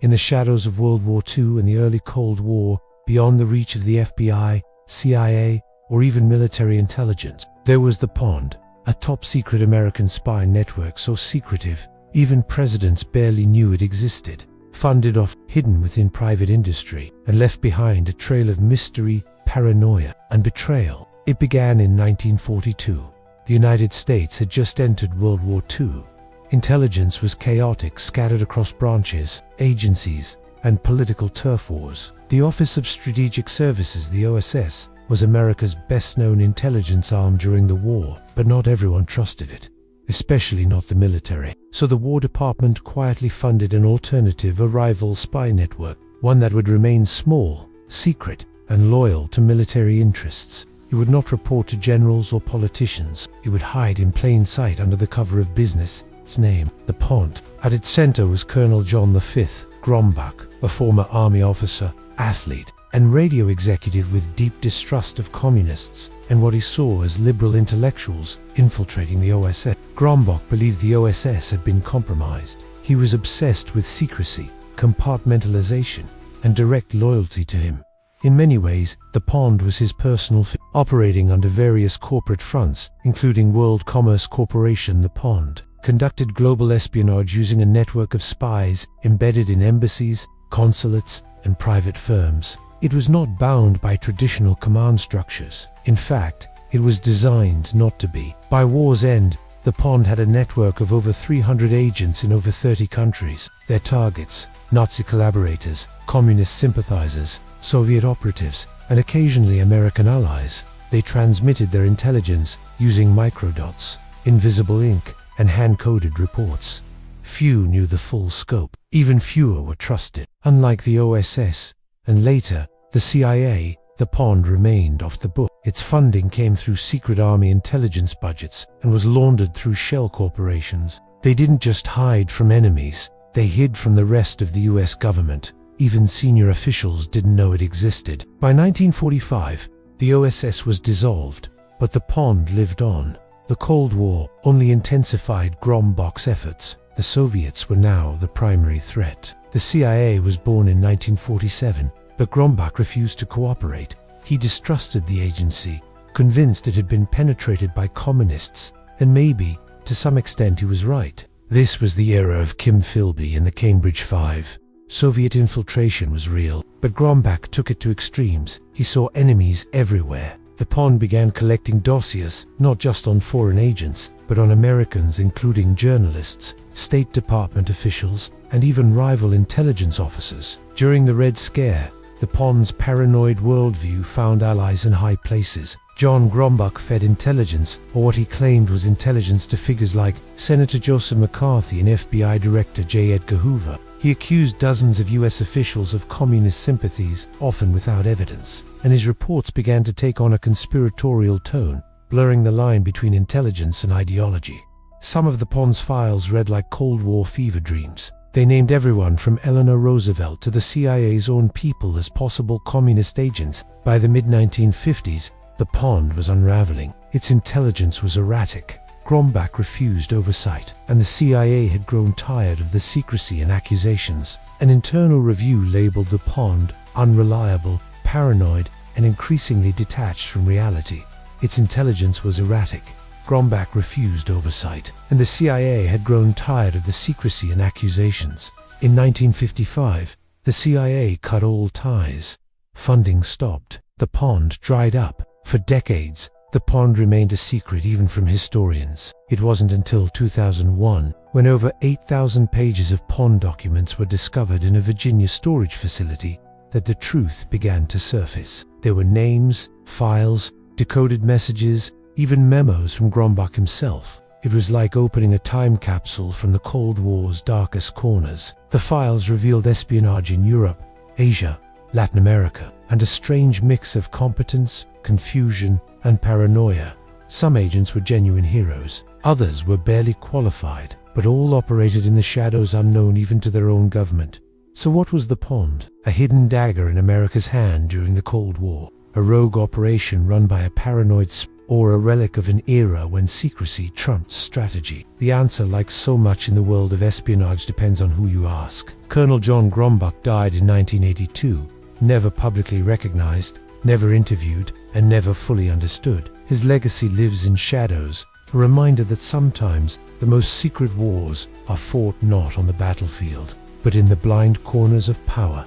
In the shadows of World War II and the early Cold War, beyond the reach of the FBI, CIA, or even military intelligence, there was the Pond, a top-secret American spy network so secretive, even presidents barely knew it existed. Funded off, hidden within private industry, and left behind a trail of mystery, paranoia, and betrayal. It began in 1942. The United States had just entered World War II. Intelligence was chaotic, scattered across branches, agencies, and political turf wars. The Office of Strategic Services, the OSS, was America's best-known intelligence arm during the war, but not everyone trusted it, especially not the military. So the War Department quietly funded an alternative, a rival spy network, one that would remain small, secret, and loyal to military interests. It would not report to generals or politicians. It would hide in plain sight under the cover of business. Its name, the Pond. At its center was Colonel John V. Grombach, a former army officer, athlete, and radio executive with deep distrust of communists and what he saw as liberal intellectuals infiltrating the OSS. Grombach believed the OSS had been compromised. He was obsessed with secrecy, compartmentalization, and direct loyalty to him. In many ways, the Pond was his personal operating under various corporate fronts, including World Commerce Corporation. The Pond conducted global espionage using a network of spies embedded in embassies, consulates, and private firms. It was not bound by traditional command structures. In fact, it was designed not to be. By war's end, the Pond had a network of over 300 agents in over 30 countries. Their targets: Nazi collaborators, communist sympathizers, Soviet operatives, and occasionally American allies. They transmitted their intelligence using microdots, invisible ink, and hand-coded reports. Few knew the full scope. Even fewer were trusted. Unlike the OSS, and later, the CIA, the Pond remained off the book. Its funding came through secret army intelligence budgets and was laundered through shell corporations. They didn't just hide from enemies, they hid from the rest of the US government. Even senior officials didn't know it existed. By 1945, the OSS was dissolved, but the Pond lived on. The Cold War only intensified Grombach's efforts. The Soviets were now the primary threat. The CIA was born in 1947, but Grombach refused to cooperate. He distrusted the agency, convinced it had been penetrated by communists, and maybe, to some extent, he was right. This was the era of Kim Philby and the Cambridge Five. Soviet infiltration was real, but Grombach took it to extremes. He saw enemies everywhere. The Pond began collecting dossiers, not just on foreign agents, but on Americans, including journalists, State Department officials, and even rival intelligence officers. During the Red Scare, the Pond's paranoid worldview found allies in high places. John Grombach fed intelligence, or what he claimed was intelligence, to figures like Senator Joseph McCarthy and FBI Director J. Edgar Hoover. He accused dozens of US officials of communist sympathies, often without evidence, and his reports began to take on a conspiratorial tone, blurring the line between intelligence and ideology. Some of the Pond's files read like Cold War fever dreams. They named everyone from Eleanor Roosevelt to the CIA's own people as possible communist agents. By the mid-1950s, the Pond was unraveling. Its intelligence was erratic. Grombach refused oversight, and the CIA had grown tired of the secrecy and accusations. An internal review labeled the Pond unreliable, paranoid, and increasingly detached from reality. Its intelligence was erratic. Grombach refused oversight, and the CIA had grown tired of the secrecy and accusations. In 1955, the CIA cut all ties. Funding stopped. The Pond dried up. For decades, the Pond remained a secret even from historians. It wasn't until 2001, when over 8,000 pages of Pond documents were discovered in a Virginia storage facility, that the truth began to surface. There were names, files, decoded messages, even memos from Grombach himself. It was like opening a time capsule from the Cold War's darkest corners. The files revealed espionage in Europe, Asia, Latin America, and a strange mix of competence, confusion, and paranoia. Some agents were genuine heroes, others were barely qualified, but all operated in the shadows, unknown even to their own government. So what was the Pond? A hidden dagger in America's hand during the Cold War, a rogue operation run by a paranoid or a relic of an era when secrecy trumped strategy? The answer, like so much in the world of espionage, depends on who you ask. Colonel John Grombach died in 1982, never publicly recognized, never interviewed, and never fully understood. His legacy lives in shadows, a reminder that sometimes the most secret wars are fought not on the battlefield, but in the blind corners of power.